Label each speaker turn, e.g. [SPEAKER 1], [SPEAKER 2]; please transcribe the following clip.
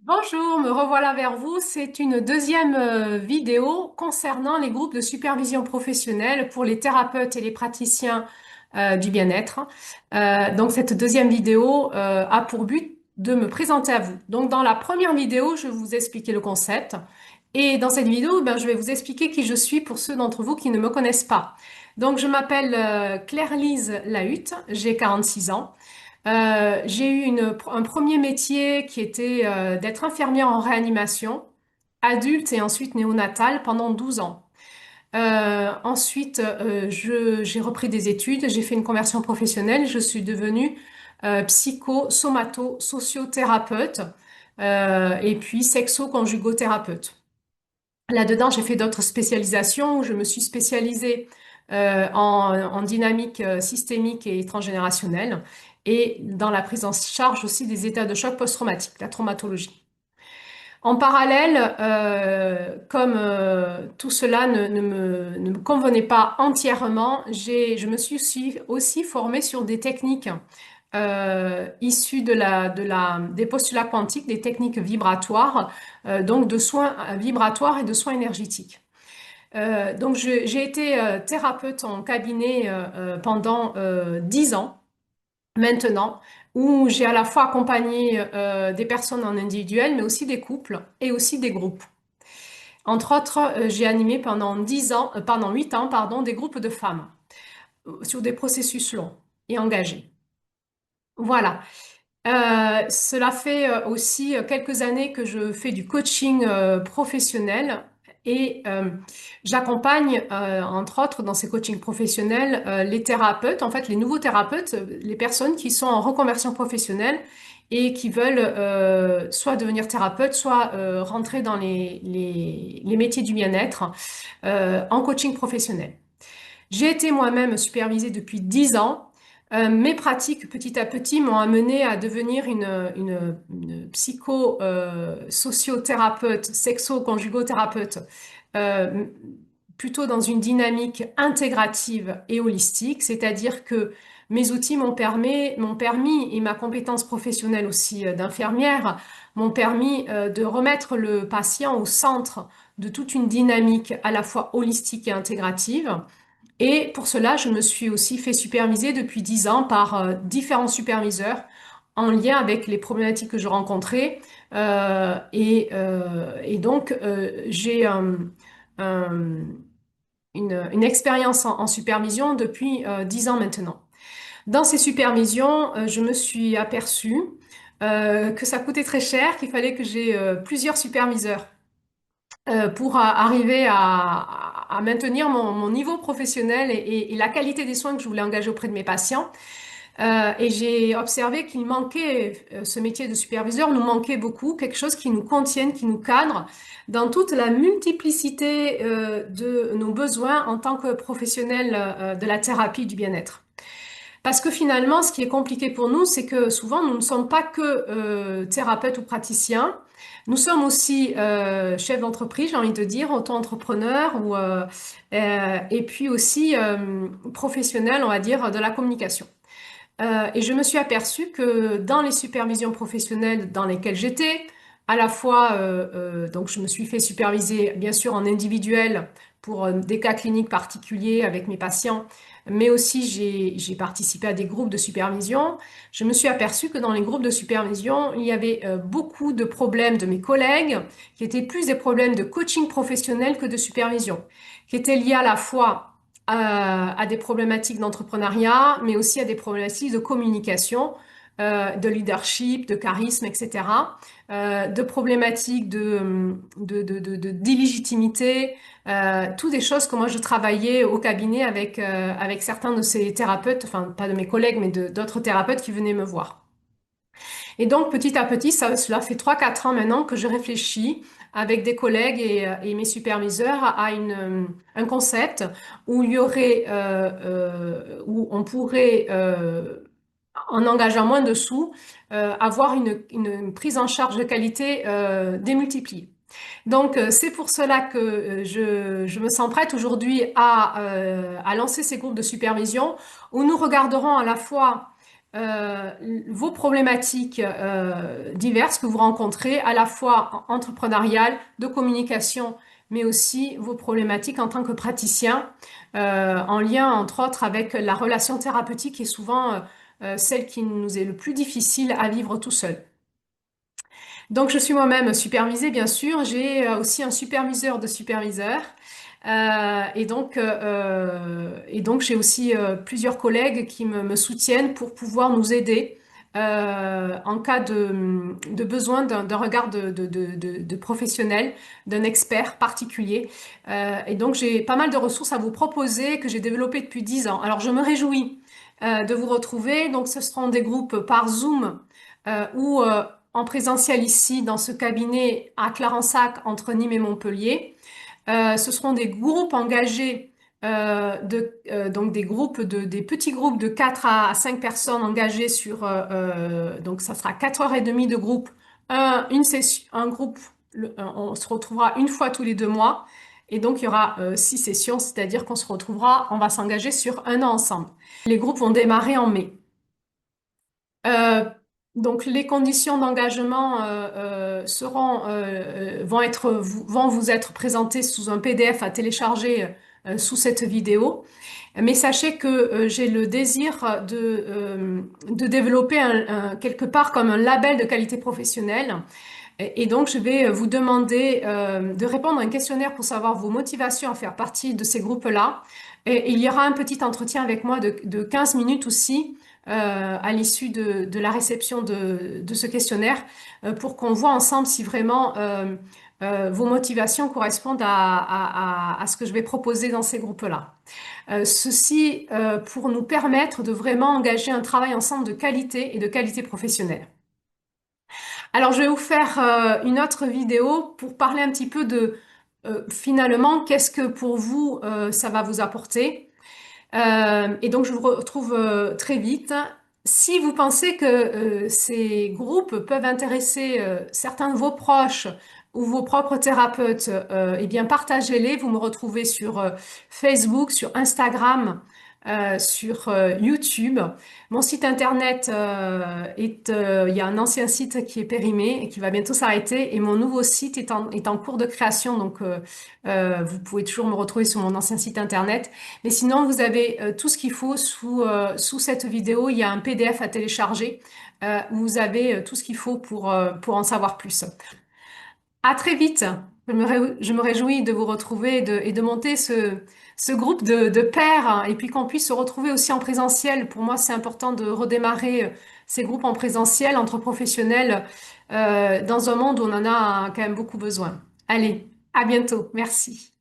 [SPEAKER 1] Bonjour, me revoilà vers vous. C'est une deuxième vidéo concernant les groupes de supervision professionnelle pour les thérapeutes et les praticiens du bien-être. Donc cette deuxième vidéo a pour but de me présenter à vous. Donc dans la première vidéo, je vais vous expliquer le concept et dans cette vidéo, je vais vous expliquer qui je suis pour ceux d'entre vous qui ne me connaissent pas. Donc je m'appelle Claire-Lise Lahutte, j'ai 46 ans. J'ai eu un premier métier qui était d'être infirmière en réanimation, adulte et ensuite néonatale pendant 12 ans. Ensuite, j'ai repris des études, j'ai fait une conversion professionnelle, je suis devenue psycho-somato-sociothérapeute et puis sexo-conjugothérapeute. Là-dedans, j'ai fait d'autres spécialisations où je me suis spécialisée en dynamique systémique et transgénérationnelle et dans la prise en charge aussi des états de choc post-traumatique, la traumatologie. En parallèle, comme tout cela ne me convenait pas entièrement, je me suis aussi formée sur des techniques issues des postulats quantiques, des techniques vibratoires, donc de soins vibratoires et de soins énergétiques. J'ai été thérapeute en cabinet pendant 10 ans maintenant, où j'ai à la fois accompagné des personnes en individuel, mais aussi des couples et aussi des groupes. Entre autres, j'ai animé pendant 8 ans, pardon, des groupes de femmes sur des processus longs et engagés. Voilà. Cela fait aussi quelques années que je fais du coaching professionnel et j'accompagne, entre autres, dans ces coachings professionnels, les thérapeutes, en fait, les nouveaux thérapeutes, les personnes qui sont en reconversion professionnelle et qui veulent soit devenir thérapeute, soit rentrer dans les métiers du bien-être en coaching professionnel. J'ai été moi-même supervisée depuis 10 ans. Mes pratiques, petit à petit, m'ont amené à devenir une psycho-sociothérapeute, sexo-conjugothérapeute, euh, plutôt dans une dynamique intégrative et holistique, c'est-à-dire que mes outils m'ont permis, et ma compétence professionnelle aussi d'infirmière, m'ont permis de remettre le patient au centre de toute une dynamique à la fois holistique et intégrative. Et pour cela, je me suis aussi fait superviser depuis 10 ans par différents superviseurs en lien avec les problématiques que je rencontrais. J'ai un- une expérience en supervision depuis 10 ans maintenant. Dans ces supervisions, je me suis aperçue que ça coûtait très cher, qu'il fallait que j'ai plusieurs superviseurs pour arriver à maintenir mon niveau professionnel et la qualité des soins que je voulais engager auprès de mes patients. Et j'ai observé qu'il manquait, ce métier de superviseur nous manquait beaucoup, quelque chose qui nous contienne, qui nous cadre dans toute la multiplicité de nos besoins en tant que professionnels de la thérapie du bien-être. Parce que finalement, ce qui est compliqué pour nous, c'est que souvent, nous ne sommes pas que thérapeutes ou praticiens. Nous sommes aussi chefs d'entreprise, j'ai envie de dire, auto-entrepreneurs et puis aussi professionnels, on va dire, de la communication. Et je me suis aperçue que dans les supervisions professionnelles dans lesquelles j'étais, à la fois, donc je me suis fait superviser bien sûr en individuel pour des cas cliniques particuliers avec mes patients, mais aussi j'ai participé à des groupes de supervision. Je me suis aperçue que dans les groupes de supervision, il y avait beaucoup de problèmes de mes collègues qui étaient plus des problèmes de coaching professionnel que de supervision, qui étaient liés à la fois à des problématiques d'entrepreneuriat, mais aussi à des problématiques de communication, de leadership, de charisme, etc., de problématiques d'illégitimité, toutes des choses que moi je travaillais au cabinet avec certains de ces thérapeutes, enfin pas de mes collègues, mais d'autres thérapeutes qui venaient me voir. Et donc, petit à petit, cela fait 3 4 ans maintenant que je réfléchis avec des collègues et mes superviseurs à un concept où il y aurait, où on pourrait, en engageant moins de sous, avoir une prise en charge de qualité démultipliée. Donc, c'est pour cela que je me sens prête aujourd'hui à lancer ces groupes de supervision où nous regarderons à la fois euh, vos problématiques diverses que vous rencontrez, à la fois entrepreneuriales, de communication, mais aussi vos problématiques en tant que praticien, en lien entre autres avec la relation thérapeutique qui est souvent celle qui nous est le plus difficile à vivre tout seul. Donc, je suis moi-même supervisée, bien sûr. J'ai aussi un superviseur de superviseurs. Et donc, j'ai aussi plusieurs collègues qui me soutiennent pour pouvoir nous aider en cas de besoin d'un regard de professionnel, d'un expert particulier. Et donc, j'ai pas mal de ressources à vous proposer que j'ai développées depuis 10 ans. Alors, je me réjouis de vous retrouver. Donc, ce seront des groupes par Zoom ou en présentiel ici dans ce cabinet à Clarensac entre Nîmes et Montpellier. Ce seront des groupes engagés, donc des petits groupes de 4 à 5 personnes engagées sur, donc ça sera 4 heures et demie de groupe, une session, un groupe, on se retrouvera une fois tous les 2 mois. Et donc, il y aura 6 sessions, c'est-à-dire qu'on se retrouvera, on va s'engager sur un an ensemble. Les groupes vont démarrer en mai. Euh, donc les conditions d'engagement vont vous être présentées sous un PDF à télécharger sous cette vidéo. Mais sachez que j'ai le désir de développer quelque part comme un label de qualité professionnelle. Et donc je vais vous demander de répondre à un questionnaire pour savoir vos motivations à faire partie de ces groupes-là. Et il y aura un petit entretien avec moi de 15 minutes aussi à l'issue de la réception de ce questionnaire pour qu'on voit ensemble si vraiment vos motivations correspondent à ce que je vais proposer dans ces groupes-là. Ceci pour nous permettre de vraiment engager un travail ensemble de qualité et de qualité professionnelle. Alors, je vais vous faire une autre vidéo pour parler un petit peu de finalement qu'est-ce que pour vous ça va vous apporter. Et donc, je vous retrouve très vite. Si vous pensez que ces groupes peuvent intéresser certains de vos proches ou vos propres thérapeutes, eh bien, partagez-les. Vous me retrouvez sur Facebook, sur Instagram, sur YouTube. Mon site internet il y a un ancien site qui est périmé et qui va bientôt s'arrêter. Et mon nouveau site est en cours de création. Donc, vous pouvez toujours me retrouver sur mon ancien site internet. Mais sinon, vous avez tout ce qu'il faut sous cette vidéo. Il y a un PDF à télécharger où vous avez tout ce qu'il faut pour en savoir plus. À très vite. Je me réjouis de vous retrouver et de monter ce groupe de pairs hein, et puis qu'on puisse se retrouver aussi en présentiel. Pour moi, c'est important de redémarrer ces groupes en présentiel entre professionnels dans un monde où on en a quand même beaucoup besoin. Allez, à bientôt. Merci.